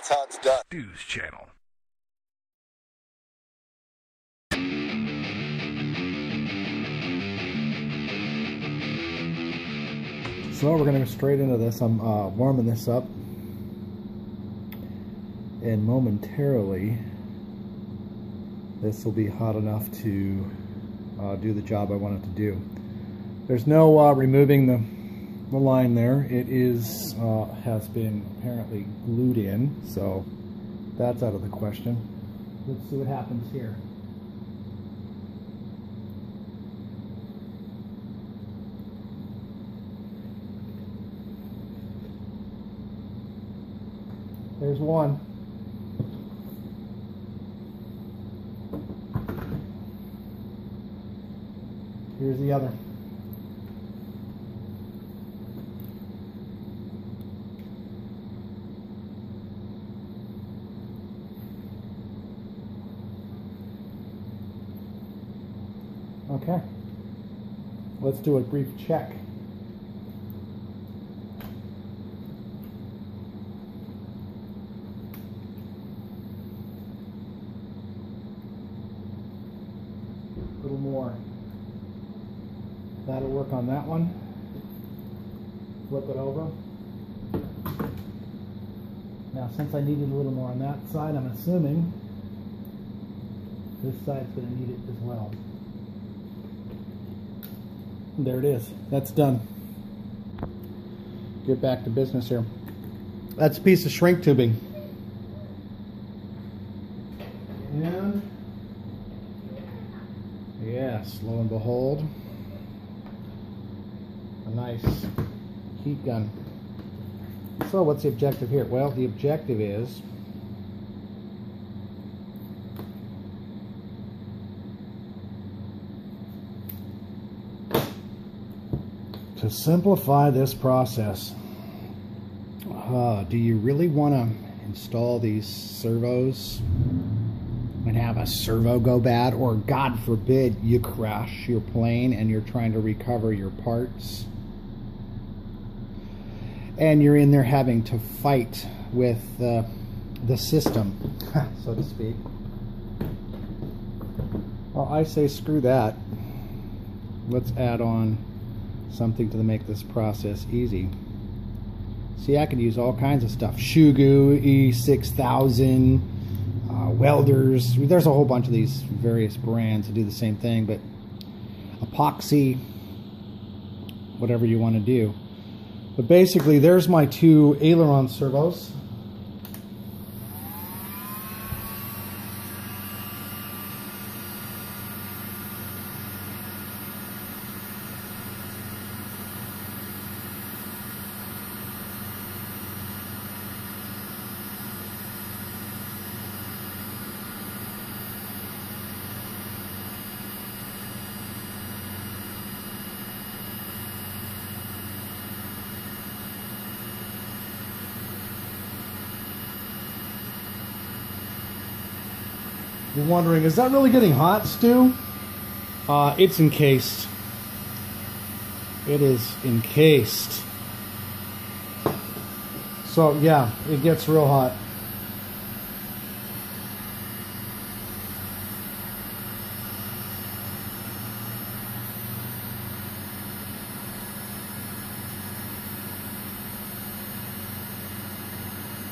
That's how it's done. News Channel. So we're going to go straight into this. I'm warming this up, and momentarily this will be hot enough to do the job I want it to do. There's no removing the line there. It is has been apparently glued in, so that's out of the question. Let's see what happens here. There's one. Here's the other. Okay. Let's do a brief check. A little more. That'll work on that one. Flip it over. Now, since I needed a little more on that side, I'm assuming this side's going to need it as well. There it is. That's done. Get back to business here. That's a piece of shrink tubing. And yes, lo and behold, a nice heat gun. So what's the objective here? Well, the objective is to simplify this process. Do you really want to install these servos and have a servo go bad, or God forbid you crash your plane and you're trying to recover your parts and you're in there having to fight with the system, so to speak? Well, I say screw that. Let's add on something to make this process easy. See, I could use all kinds of stuff. Shugu, E6000, welders. There's a whole bunch of these various brands that do the same thing, but epoxy, whatever you want to do. But basically, there's my two aileron servos. You're wondering, is that really getting hot, Stu? It's encased. It is encased. So yeah, it gets real hot.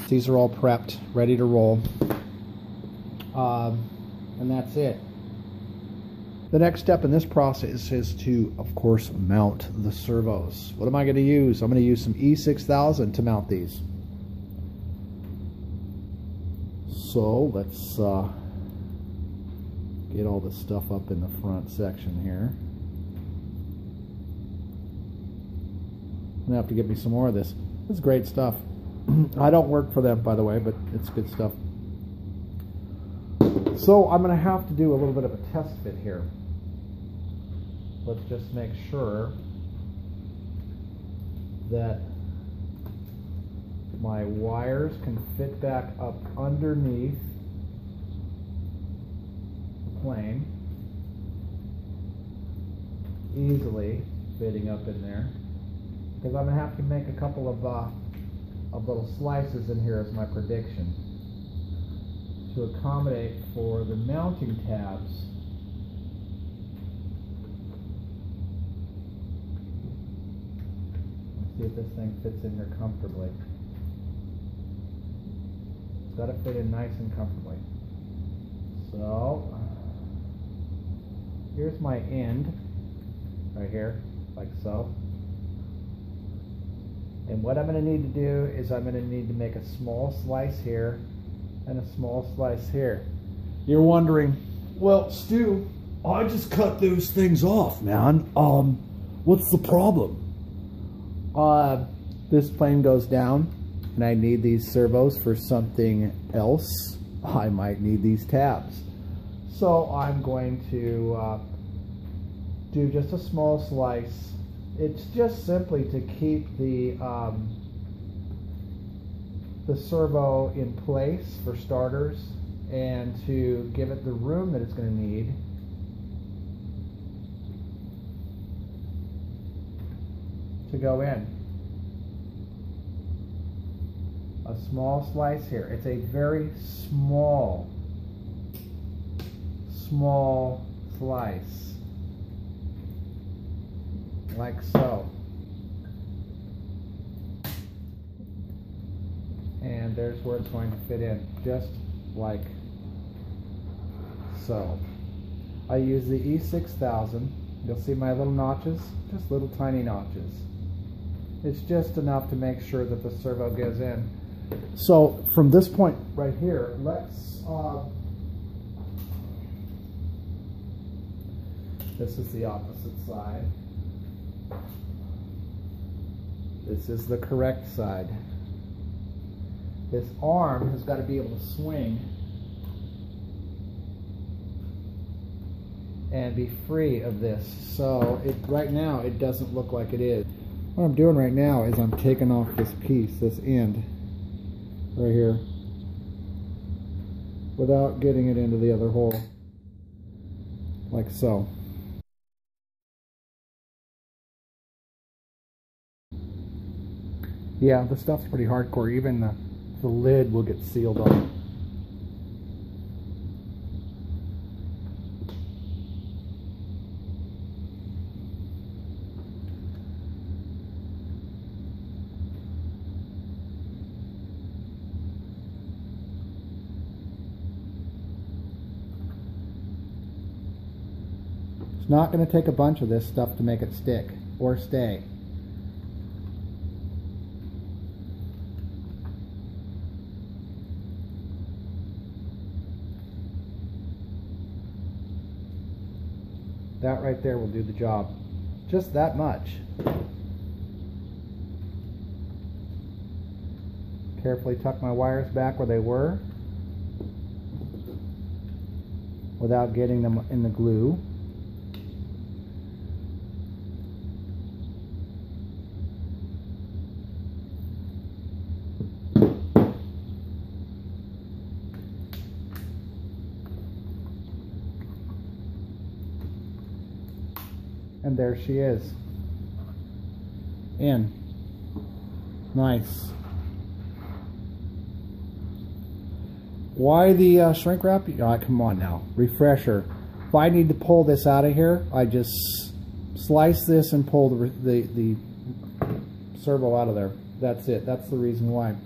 These are all prepped, ready to roll. And that's it. The next step in this process is to, of course, mount the servos. What am I going to use? I'm going to use some E6000 to mount these. So let's get all this stuff up in the front section here. I'm going to have to get me some more of this. This is great stuff. I don't work for them, by the way, but it's good stuff. So I'm going to have to do a little bit of a test fit here. Let's just make sure that my wires can fit back up underneath the plane, easily fitting up in there, because I'm going to have to make a couple of little slices in here as my prediction. to accommodate for the mounting tabs. Let's see if this thing fits in here comfortably. It's got to fit in nice and comfortably. So here's my end right here, like so. And what I'm going to need to do is I'm going to need to make a small slice here and a small slice here. You're wondering, well, Stu, I just cut those things off, man. What's the problem? This plane goes down and I need these servos for something else. I might need these tabs. So I'm going to do just a small slice. It's just simply to keep the servo in place for starters, and to give it the room that it's going to need. To go in. A small slice here. It's a very small slice. Like so. And there's where it's going to fit in, just like so. I use the E6000. You'll see my little notches, just little tiny notches. It's just enough to make sure that the servo goes in. So from this point right here, let's this is the opposite side. This is the correct side. This arm has got to be able to swing and be free of this. So right now it doesn't look like it is. What I'm doing right now is I'm taking off this piece, this end right here, without getting it into the other hole, like so. Yeah, the stuff's pretty hardcore. Even the lid will get sealed up. It's not going to take a bunch of this stuff to make it stick or stay. That right there will do the job. Just that much. Carefully tuck my wires back where they were without getting them in the glue. And there she is. In. Nice. Why the shrink wrap? Come on now. Refresher. If I need to pull this out of here, I just slice this and pull the servo out of there. That's it. That's the reason why.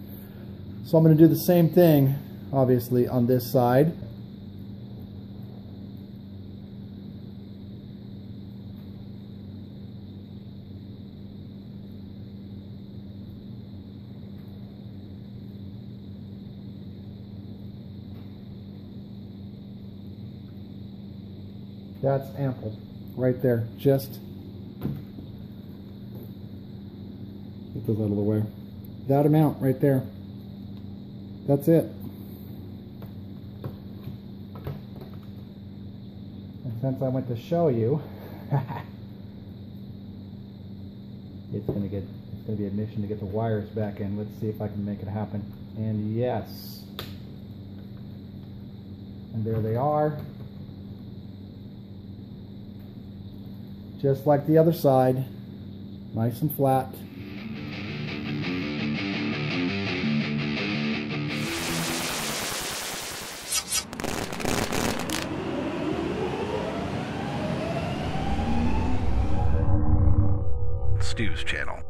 So I'm going to do the same thing, obviously, on this side. That's ample right there. Just get those out of the way. That amount right there. That's it. And since I went to show you, it's gonna be a mission to get the wires back in. Let's see if I can make it happen. And yes. And there they are. Just like the other side, nice and flat. Stu's channel.